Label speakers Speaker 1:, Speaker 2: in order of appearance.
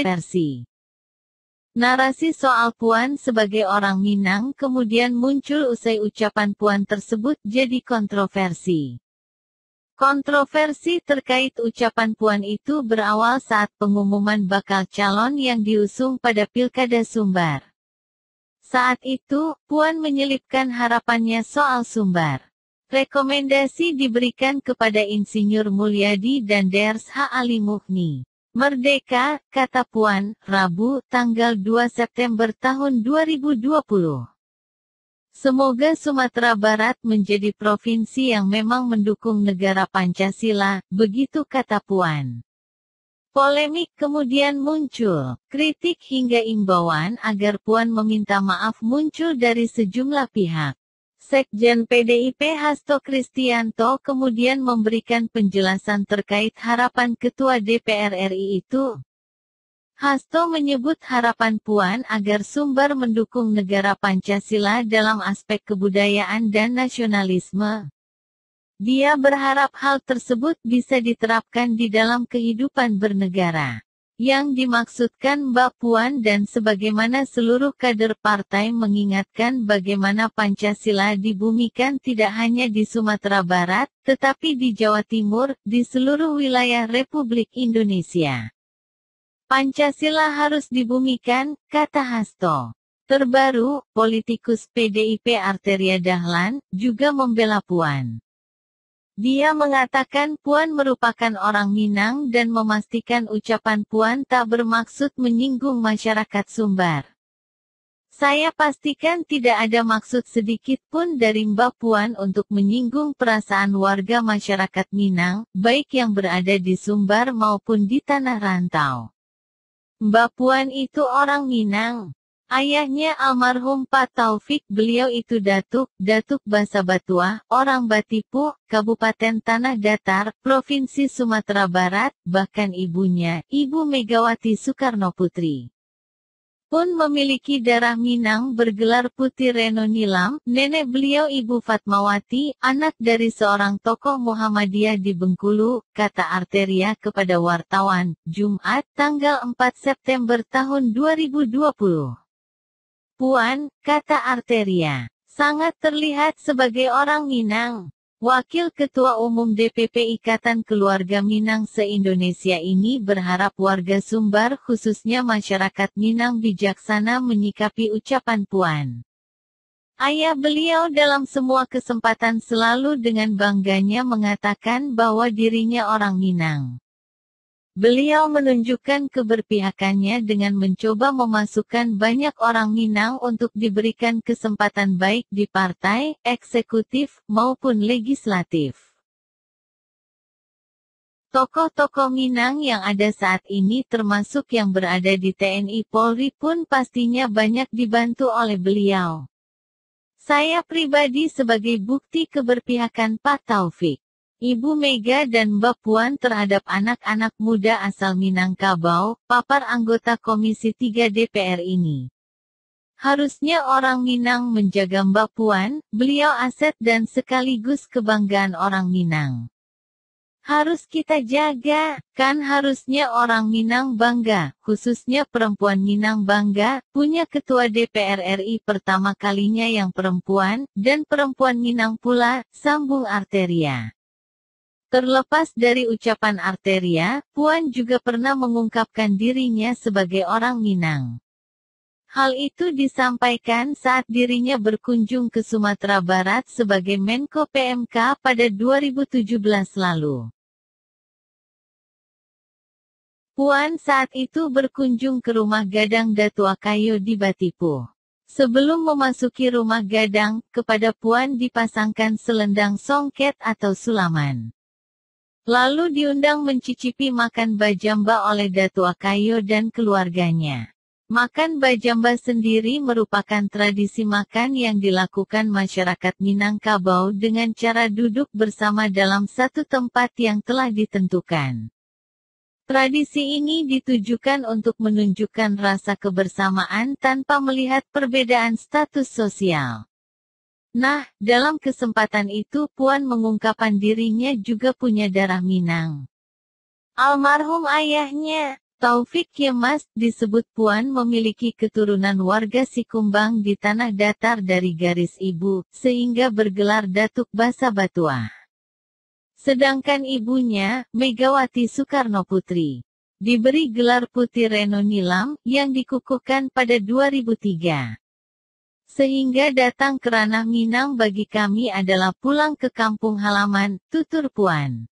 Speaker 1: versi. Narasi soal Puan sebagai orang Minang kemudian muncul usai ucapan Puan tersebut jadi kontroversi. Kontroversi terkait ucapan Puan itu berawal saat pengumuman bakal calon yang diusung pada Pilkada Sumbar. Saat itu, Puan menyelipkan harapannya soal Sumbar. Rekomendasi diberikan kepada Insinyur Mulyadi dan Drs. H. Ali Mughni. Merdeka, kata Puan, Rabu, tanggal 2 September tahun 2020. Semoga Sumatera Barat menjadi provinsi yang memang mendukung negara Pancasila, begitu kata Puan. Polemik kemudian muncul, kritik hingga imbauan agar Puan meminta maaf muncul dari sejumlah pihak. Sekjen PDIP Hasto Kristianto kemudian memberikan penjelasan terkait harapan Ketua DPR RI itu. Hasto menyebut harapan Puan agar Sumbar mendukung negara Pancasila dalam aspek kebudayaan dan nasionalisme. Dia berharap hal tersebut bisa diterapkan di dalam kehidupan bernegara. Yang dimaksudkan Mbak Puan dan sebagaimana seluruh kader partai mengingatkan bagaimana Pancasila dibumikan tidak hanya di Sumatera Barat, tetapi di Jawa Timur, di seluruh wilayah Republik Indonesia. Pancasila harus dibumikan, kata Hasto. Terbaru, politikus PDIP Arteria Dahlan, juga membela Puan. Dia mengatakan Puan merupakan orang Minang dan memastikan ucapan Puan tak bermaksud menyinggung masyarakat Sumbar. Saya pastikan tidak ada maksud sedikit pun dari Mbak Puan untuk menyinggung perasaan warga masyarakat Minang, baik yang berada di Sumbar maupun di tanah rantau. Mbak Puan itu orang Minang. Ayahnya almarhum Pak Taufik, beliau itu Datuk Basa Batuah, orang Batipu, Kabupaten Tanah Datar, Provinsi Sumatera Barat, bahkan ibunya, Ibu Megawati Soekarnoputri pun memiliki darah Minang bergelar Putih Reno Nilam, nenek beliau Ibu Fatmawati, anak dari seorang tokoh Muhammadiyah di Bengkulu, kata Arteria kepada wartawan, Jumat, tanggal 4 September tahun 2020. Puan, kata Arteria, sangat terlihat sebagai orang Minang. Wakil Ketua Umum DPP Ikatan Keluarga Minang se-Indonesia ini berharap warga Sumbar khususnya masyarakat Minang bijaksana menyikapi ucapan Puan. Ayah beliau dalam semua kesempatan selalu dengan bangganya mengatakan bahwa dirinya orang Minang. Beliau menunjukkan keberpihakannya dengan mencoba memasukkan banyak orang Minang untuk diberikan kesempatan baik di partai, eksekutif, maupun legislatif. Tokoh-tokoh Minang yang ada saat ini termasuk yang berada di TNI Polri pun pastinya banyak dibantu oleh beliau. Saya pribadi sebagai bukti keberpihakan Pak Taufik, Ibu Mega dan Mbak Puan terhadap anak-anak muda asal Minangkabau, papar anggota Komisi 3 DPR ini. Harusnya orang Minang menjaga Mbak Puan, beliau aset dan sekaligus kebanggaan orang Minang. Harus kita jaga, kan harusnya orang Minang bangga, khususnya perempuan Minang bangga, punya ketua DPR RI pertama kalinya yang perempuan, dan perempuan Minang pula, sambung Arteria. Terlepas dari ucapan Arteria, Puan juga pernah mengungkapkan dirinya sebagai orang Minang. Hal itu disampaikan saat dirinya berkunjung ke Sumatera Barat sebagai Menko PMK pada 2017 lalu. Puan saat itu berkunjung ke rumah Gadang Datuakayo di Batipu. Sebelum memasuki rumah Gadang, kepada Puan dipasangkan selendang songket atau sulaman. Lalu diundang mencicipi makan bajamba oleh Datuakayo dan keluarganya. Makan bajamba sendiri merupakan tradisi makan yang dilakukan masyarakat Minangkabau dengan cara duduk bersama dalam satu tempat yang telah ditentukan. Tradisi ini ditujukan untuk menunjukkan rasa kebersamaan tanpa melihat perbedaan status sosial. Nah, dalam kesempatan itu Puan mengungkapkan dirinya juga punya darah Minang. Almarhum ayahnya, Taufik Kemas, disebut Puan memiliki keturunan warga Sikumbang di tanah datar dari garis ibu, sehingga bergelar Datuk Basa Batuah. Sedangkan ibunya, Megawati Soekarnoputri, diberi gelar Putih Reno Nilam, yang dikukuhkan pada 2003. Sehingga datang ke ranah Minang bagi kami adalah pulang ke kampung halaman, tutur Puan.